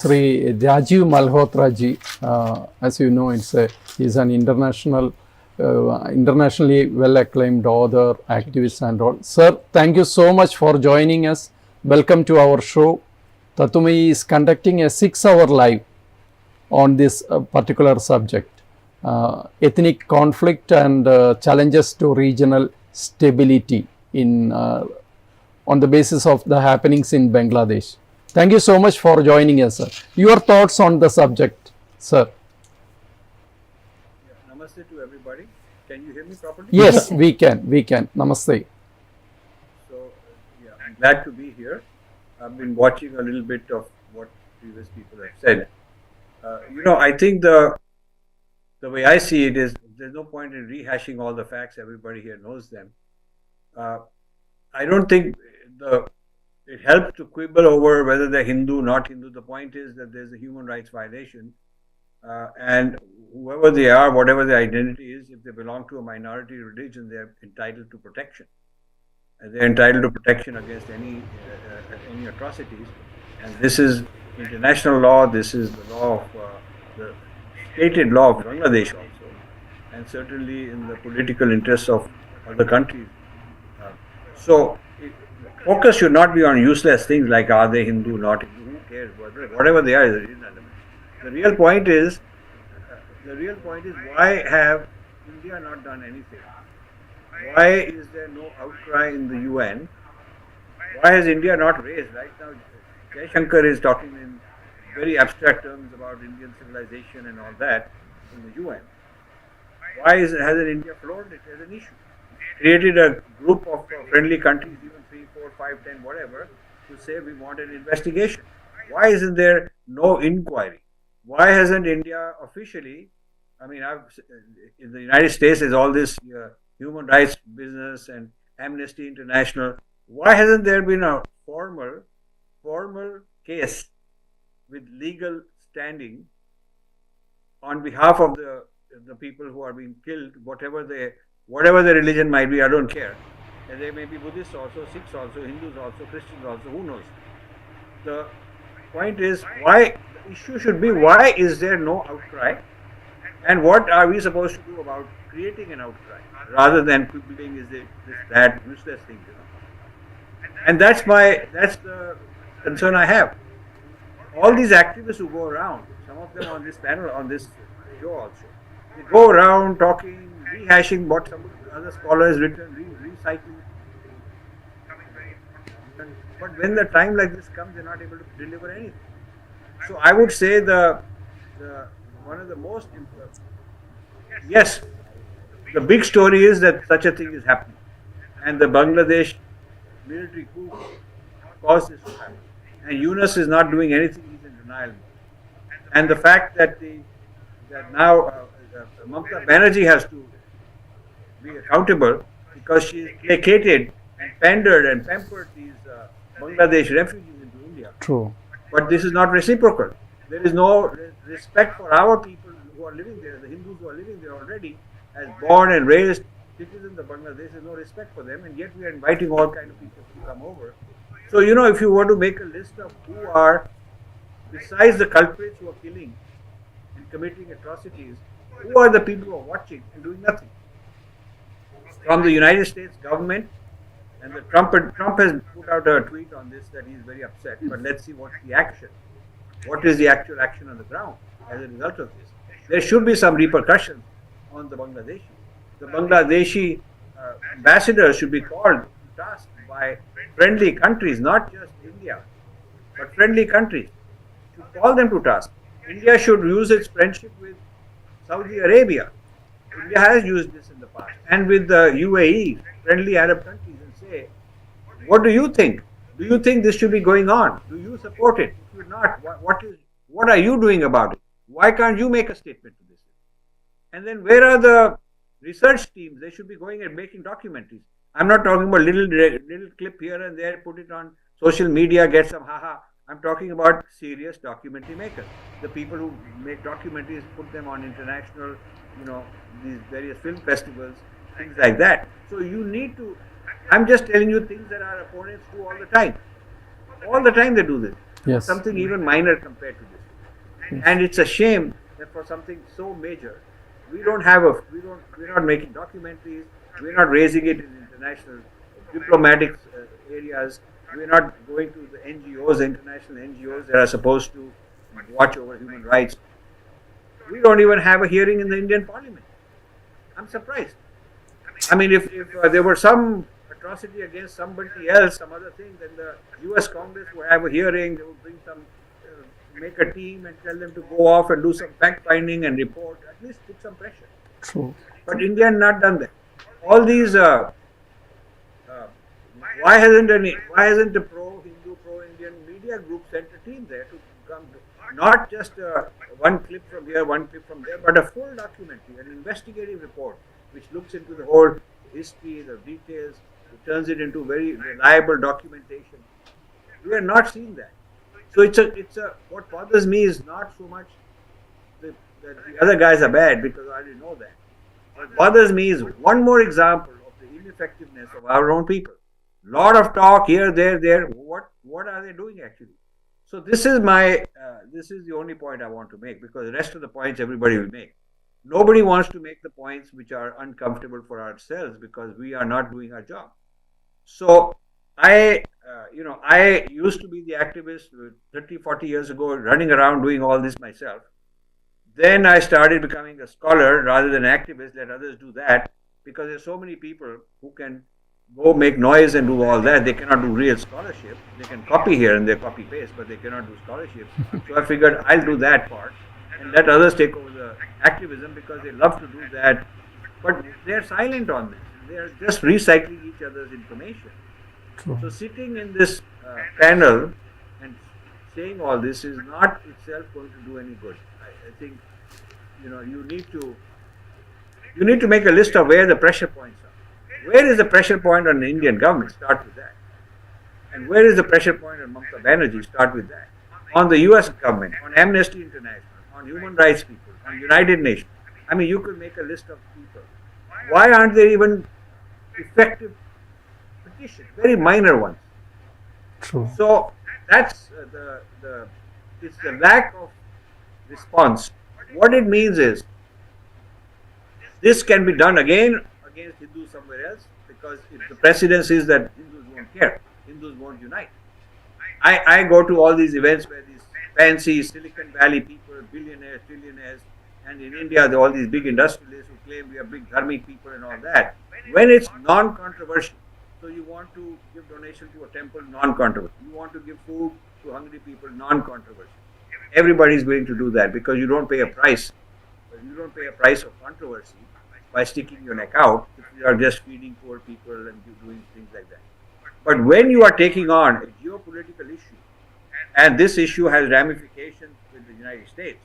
Sri RAJIV Malhotra ji, as you know, he's an internationally well-acclaimed author, activist and all. Sir, thank you so much for joining us. Welcome to our show. Tatumi is conducting a 6-hour live on this particular subject, ethnic conflict and challenges to regional stability on the basis of the happenings in Bangladesh. Thank you so much for joining us, sir. Your thoughts on the subject, sir? Namaste to everybody. Can you hear me properly? Yes, we can. Namaste. So, I'm glad to be here. I've been watching a little bit of what previous people have said. I think the way I see it is there's no point in rehashing all the facts. Everybody here knows them. I don't think it helps to quibble over whether they're Hindu, not Hindu. The point is that there's a human rights violation, and whoever they are, whatever their identity is, if they belong to a minority religion, they're entitled to protection. And they're entitled to protection against any atrocities. And this is international law. This is the law of the stated law of Bangladesh also, and certainly in the political interests of other countries. Focus should not be on useless things like are they Hindu, not Hindu, who cares, whatever they are is irrelevant. The real point is why have India not done anything? Why is there no outcry in the UN? Why has India not raised? Right now, Jaishankar is talking in very abstract terms about Indian civilization and all that in the UN. Why hasn't India floated it as an issue? Created a group of friendly countries, even 3, 4, 5, 10, whatever, to say we want an investigation. Why isn't there no inquiry? Why hasn't India officially, in the United States there's all this human rights business and Amnesty International. Why hasn't there been a formal case with legal standing on behalf of the people who are being killed, whatever the religion might be, I don't care. And they may be Buddhists also, Sikhs also, Hindus also, Christians also, who knows. The point is, the issue should be, why is there no outcry? And what are we supposed to do about creating an outcry? Rather than quibbling, is it this, that, useless thing, And that's the concern I have. All these activists who go around, some of them on this panel, on this show also, they go around talking, rehashing what some other scholar has written, recycling. But when the time like this comes, they're not able to deliver anything. So I would say one of the most important. Yes, the big story is that such a thing is happening, and the Bangladesh military coup caused this to happen. And Yunus is not doing anything; he's in denial. And the fact that now Mamata Banerjee has to be accountable because she placated and pandered and pampered these Bangladesh refugees into India. True. But this is not reciprocal. There is no respect for our people who are living there, the Hindus who are living there already, as born and raised citizens of Bangladesh. There is no respect for them, and yet we are inviting all kinds of people to come over. So, if you were to make a list of who are, besides the culprits who are killing and committing atrocities, who are the people who are watching and doing nothing? From the United States government, and Trump has put out a tweet on this that he's very upset. But let's see what's the action. What is the actual action on the ground as a result of this? There should be some repercussions on the Bangladeshi. The Bangladeshi ambassadors should be called to task by friendly countries, not just India, but friendly countries. Should call them to task. India should use its friendship with Saudi Arabia. India has used this in the past, and with the UAE, friendly Arab countries, and say, what do you think? Do you think this should be going on? Do you support it? If you're not, what are you doing about it? Why can't you make a statement to this? And then where are the research teams? They should be going and making documentaries. I'm not talking about little clip here and there, put it on social media, get some haha. I'm talking about serious documentary makers. The people who make documentaries, put them on international, these various film festivals, things like that. So you need to, I'm just telling you things that our opponents do all the time. All the time they do this. Yes. Something even minor compared to this. Yes. And it's a shame that for something so major, we're not making documentaries, we're not raising it in international diplomatic areas, we're not going to the NGOs, international NGOs that are supposed to watch over human rights. We don't even have a hearing in the Indian Parliament. I'm surprised. I mean, if there were some atrocity against somebody else, some other thing, then the U.S. Congress would have a hearing. They would bring some, make a team and tell them to go off and do some fact finding and report. At least put some pressure. True. But India has not done that. All these, why hasn't a pro-Hindu, pro-Indian media group sent a team there to come? Not just one clip from here, one clip from there, but a full documentary, an investigative report, which looks into the whole history, the details, it turns it into very reliable documentation. We are not seeing that. So what bothers me is not so much that the other guys are bad, because I already know that. What bothers me is one more example of the ineffectiveness of our own people. Lot of talk here, there. What are they doing actually? So this is the only point I want to make, because the rest of the points everybody will make. Nobody wants to make the points which are uncomfortable for ourselves, because we are not doing our job. So I used to be the activist 30, 40 years ago, running around doing all this myself. Then I started becoming a scholar rather than an activist. Let others do that, because there's so many people who can go make noise and do all that. They cannot do real scholarship. They can copy here and they copy paste, but they cannot do scholarship. So I figured I'll do that part and let others take over the activism, because they love to do that. But they're silent on this. They're just recycling each other's information. True. So sitting in this panel and saying all this is not itself going to do any good. I think you need to make a list of where the pressure points are. Where is the pressure point on the Indian government? Start with that. And where is the pressure point on Mamata Banerjee? Start with that. On the US government, on Amnesty International, on human rights people, on United Nations. I mean, you could make a list of people. Why aren't there even effective petitions? Very minor ones. True. So that's it's the lack of response. What it means is, this can be done again against Hindus somewhere else, because if the precedence is that Hindus won't care, Hindus won't unite. I go to all these events where these fancy Silicon Valley people, billionaires, trillionaires, and in India there are all these big industrialists who claim we are big dharmic people and all that. When it's non-controversial, so you want to give donation to a temple, non-controversial. You want to give food to hungry people, non-controversial. Everybody is willing to do that, because you don't pay a price. You don't pay a price of controversy by sticking your neck out if you are just feeding poor people and doing things like that. But when you are taking on a geopolitical issue, and this issue has ramifications with the United States,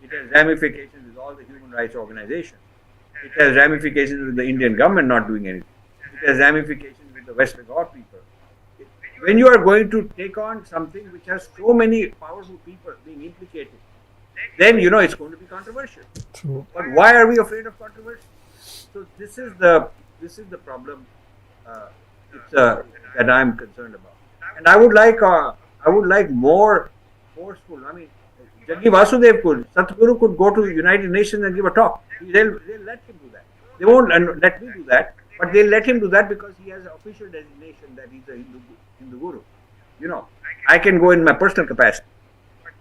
it has ramifications with all the human rights organizations, it has ramifications with the Indian government not doing anything, it has ramifications with the West Bengal people. When you are going to take on something which has so many powerful people being implicated, then it's going to be controversial. True. But why are we afraid of controversy? So this is the problem that I'm concerned about. And I would like more forceful. I mean, Jaggi Vasudev could, Satguru could go to the United Nations and give a talk. They'll let him do that. They won't let me do that, but they'll let him do that because he has an official designation that he's a Hindu guru. I can go in my personal capacity,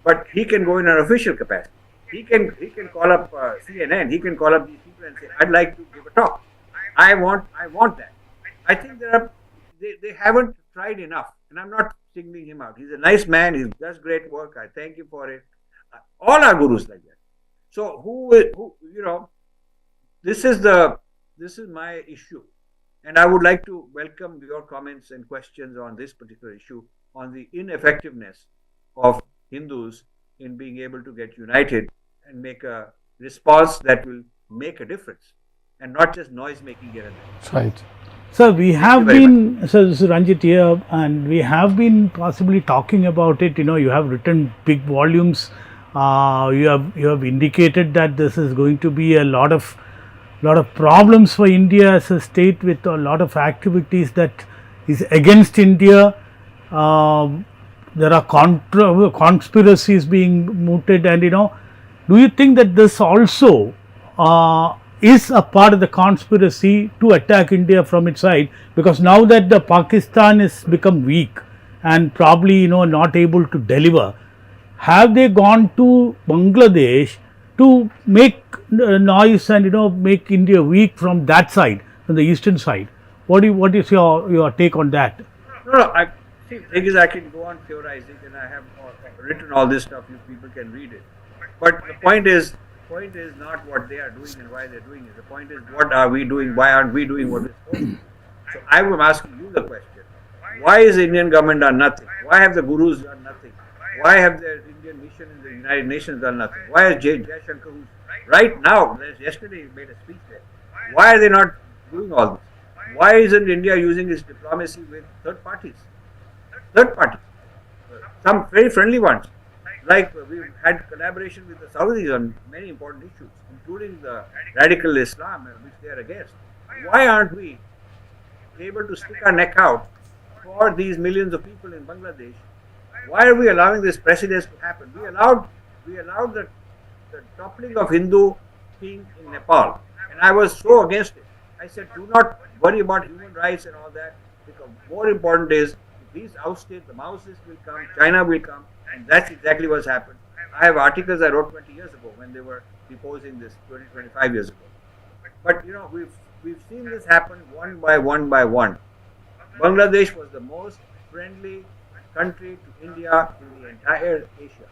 but he can go in an official capacity. He can call up CNN. He can call up these people and say, "I'd like to give a talk. I want that." I think they haven't tried enough, and I'm not singling him out. He's a nice man. He does great work. I thank him for it. All our gurus like that. So this is my issue, and I would like to welcome your comments and questions on this particular issue, on the ineffectiveness of Hindus in being able to get united and make a response that will make a difference, and not just noise making here and there. Right. So we have been, so this is Ranjit here, and we have been possibly talking about it. You have written big volumes. You have indicated that this is going to be a lot of problems for India as a state, with a lot of activities that is against India. there are conspiracies being mooted, and do you think that this also is a part of the conspiracy to attack India from its side? Because now that the Pakistan has become weak and probably not able to deliver, have they gone to Bangladesh to make noise and make India weak from that side, from the eastern side? What is your take on that? No, I see. Thing is, I can go on theorizing, and I have written all this stuff. You people can read it. But the point is not what they are doing and why they're doing it. The point is, what are we doing? Why aren't we doing what we're supposed to do? So I am asking you the question: why is the Indian government done nothing? Why have the gurus done nothing? Why have the Indian mission in the United Nations done nothing? Why is Jaishankar, who's right now, yesterday he made a speech there, why are they not doing all this? Why isn't India using its diplomacy with third parties? Some very friendly ones. Like we've had collaboration with the Saudis on many important issues, including the radical Islam, which they are against. Why aren't we able to stick our neck out for these millions of people in Bangladesh? Why are we allowing this precedence to happen? We allowed the toppling of Hindu king in Nepal, and I was so against it. I said, do not worry about human rights and all that, because more important is, if these ousted, the Maoists will come, China will come, and that's exactly what's happened. I have articles I wrote 20 years ago when they were deposing this 20, 25 years ago. But we've seen this happen one by one by one. Bangladesh was the most friendly country to India in the entire Asia.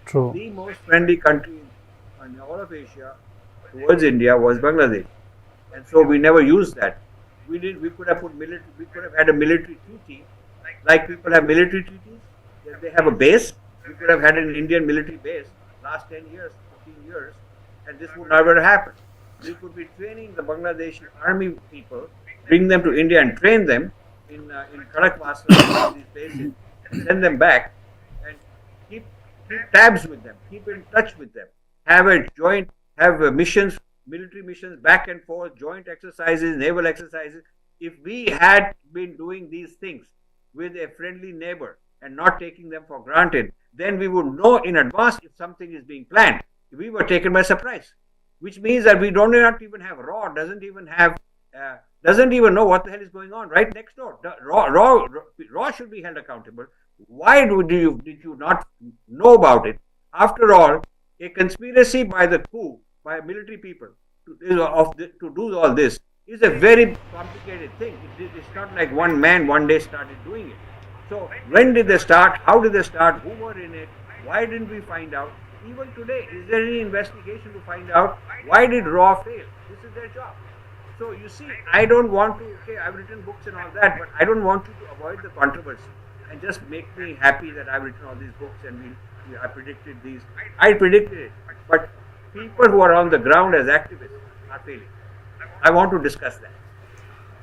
True. The most friendly country in all of Asia towards India was Bangladesh, and so we never used that. We could have had a military treaty, like people have military treaties. They have a base. We could have had an Indian military base last 10 years, 15 years, and this would never happen. We could be training the Bangladeshi army people, bring them to India and train them in Kadakwasa and all these places, and send them back and keep tabs with them, keep in touch with them, have missions, military missions back and forth, joint exercises, naval exercises. If we had been doing these things with a friendly neighbor and not taking them for granted, then we would know in advance if something is being planned. We were taken by surprise, which means that we not even have RAW, doesn't even know what the hell is going on right next door. RAW should be held accountable. Why did you not know about it? After all, a conspiracy by military people to do all this is a very complicated thing. It's not like one man one day started doing it. So when did they start? How did they start? Who were in it? Why didn't we find out? Even today, is there any investigation to find out why did RAW fail? This is their job. So you see, I don't want to, I've written books and all that, but I don't want you to avoid the controversy and just make me happy that I've written all these books and I predicted these. I predicted it, but people who are on the ground as activists are failing. I want to discuss that.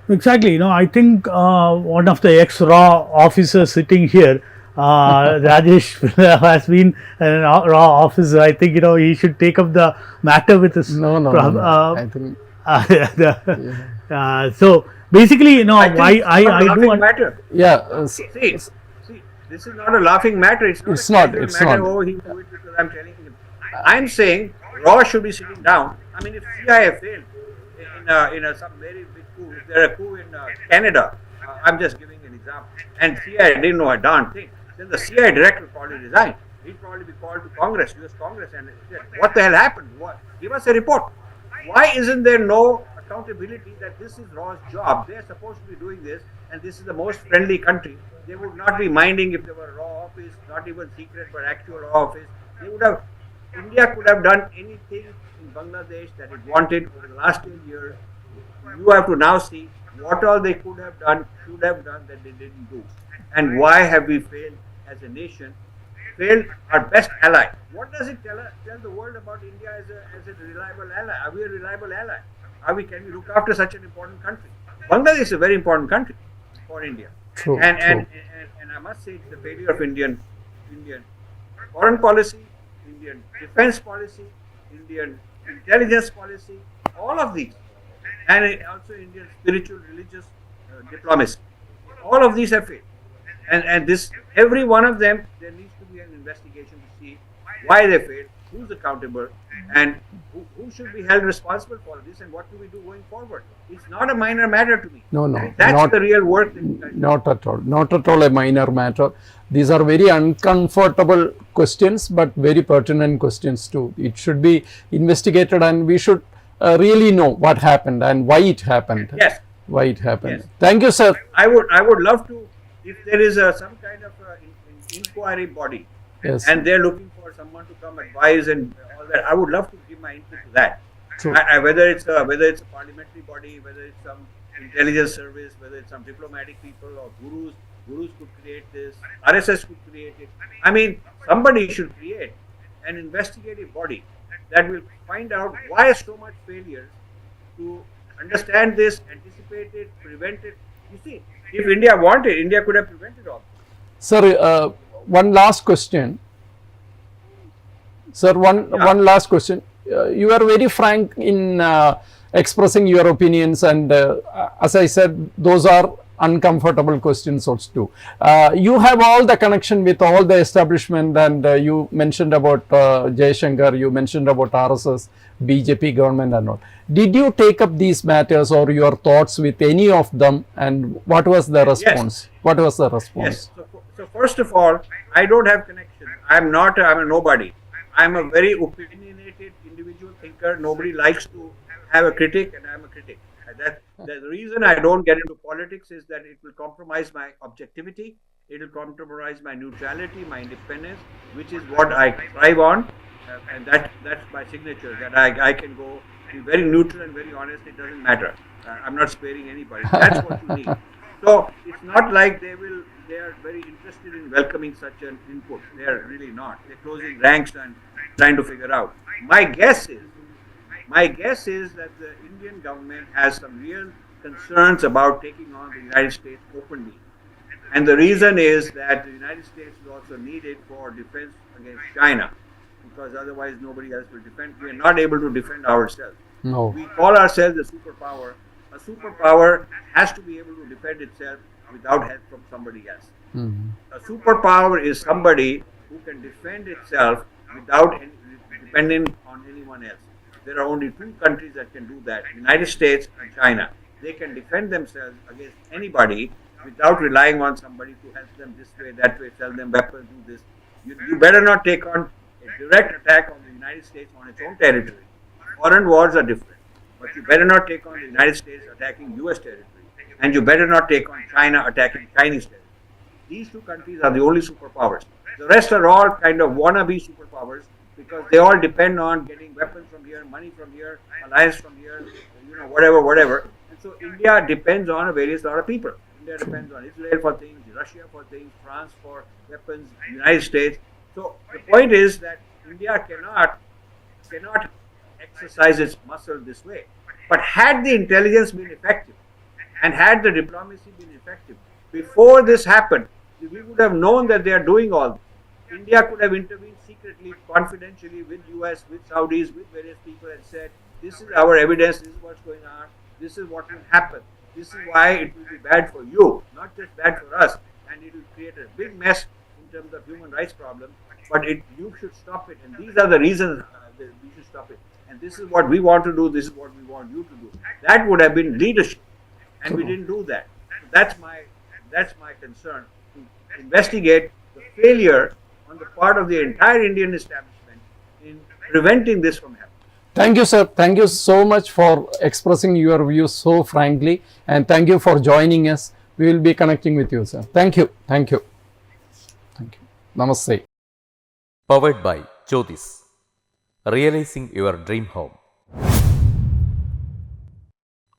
Exactly. I think one of the ex-RAW officers sitting here, Rajesh, has been an RAW officer. I think he should take up the matter with his. No. I think. So basically, I do matter. Yeah. See, this is not a laughing matter. It's not. It's matter. not. Oh, he do it because I'm telling him. I'm saying RAW should be sitting down. I mean, if CIA failed in some very big coup, if there a coup in Canada, I'm just giving an example, and CIA didn't know a darn thing, then the CIA director would probably resign. He'd probably be called to Congress, US Congress, and said, what the hell happened? Give us a report. Why isn't there no accountability that this is RAW's job? They're supposed to be doing this, and this is the most friendly country. They would not be minding if there were RAW office, not even secret, but actual RAW office. India could have done anything in Bangladesh that it wanted over the last 10 years. You have to now see what all they could have done, should have done that they didn't do. And why have we failed as a nation, failed our best ally? What does it tell the world about India as a reliable ally? Are we a reliable ally? Can we look after such an important country? Bangladesh is a very important country for India. True. And I must say it's the failure of Indian foreign policy, Indian defense policy, Indian intelligence policy, all of these, and also Indian spiritual, religious diplomacy. All of these have failed. And this, every one of them, there needs to be an investigation to see why they failed, who's accountable, and who should be held responsible for this, and what do we do going forward. It's not a minor matter to me. No, That's not, the real work that you guys do. not at all. Not at all a minor matter. These are very uncomfortable questions, but very pertinent questions too. It should be investigated, and we should really know what happened and why it happened. Yes. Why it happened. Yes. Thank you, sir. I would love to, if there is some kind of inquiry body, Yes. and they're looking for someone to come advise and all that, I would love to give my input to that. True. Whether it's a parliamentary body, whether it's some intelligence service, whether it's some diplomatic people or gurus could create this, RSS could create it. I mean, somebody should create an investigative body that will find out why so much failures to understand this, anticipate it, prevent it. You see, if India wanted, India could have prevented all this. Sir, one last question. Sir, one last question. You are very frank in expressing your opinions, and as I said, those are uncomfortable questions also too. You have all the connection with all the establishment, and you mentioned about Jaishankar, you mentioned about RSS, BJP government and all. Did you take up these matters or your thoughts with any of them, and what was the response? Yes. What was the response? Yes. So first of all, I don't have connection. I'm a nobody. I'm a very opinionated individual thinker. Nobody likes to have a critic, and I'm a critic. The reason I don't get into politics is that it will compromise my objectivity. It will compromise my neutrality, my independence, which is what I thrive on, and that's my signature. That I can go be very neutral and very honest. It doesn't matter. I'm not sparing anybody. That's what you need. So it's not like they are very interested in welcoming such an input. They are really not. They're closing ranks and trying to figure out. My guess is that the Indian government has some real concerns about taking on the United States openly. And the reason is that the United States is also needed for defense against China, because otherwise nobody else will defend. We are not able to defend ourselves. No. We call ourselves a superpower. A superpower has to be able to defend itself without help from somebody else. Mm-hmm. A superpower is somebody who can defend itself without depending on anyone else. There are only two countries that can do that: United States and China. They can defend themselves against anybody without relying on somebody to help them this way, that way, sell them weapons, do this. You better not take on a direct attack on the United States on its own territory. Foreign wars are different. But you better not take on the United States attacking US territory. And you better not take on China attacking Chinese territory. These two countries are the only superpowers. The rest are all kind of wannabe superpowers, because they all depend on getting weapons from here, money from here, alliance from here, whatever. And so India depends on a various lot of people. India depends on Israel for things, Russia for things, France for weapons, United States. So the point is that India cannot exercise its muscle this way. But had the intelligence been effective, and had the diplomacy been effective, before this happened, we would have known that they are doing all this. India could have intervened secretly, confidentially with US, with Saudis, with various people, and said, this is our evidence, this is what's going on, this is what will happen, this is why it will be bad for you, not just bad for us, and it will create a big mess in terms of human rights problem, but you should stop it, and these are the reasons that we should stop it, and this is what we want to do, this is what we want you to do. That would have been leadership, and we didn't do that. That's my concern, to investigate the failure on the part of the entire Indian establishment in preventing this from happening. Thank you, sir. Thank you so much for expressing your views so frankly, and thank you for joining us. We will be connecting with you, sir. Thank you. Thank you. Thank you. Namaste. Powered by Jyotis, realizing your dream home.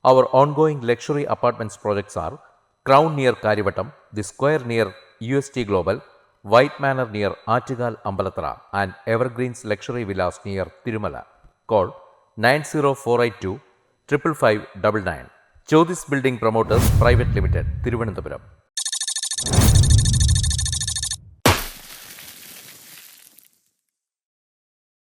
Our ongoing luxury apartments projects are Crown near Karivattam, The Square near UST Global, White Manor near Achigal Ambalatra, and Evergreens Luxury Villas near Tirumala. Call 90482 55599. Jyotis Building Promoters Private Limited, Thiruvananthapuram.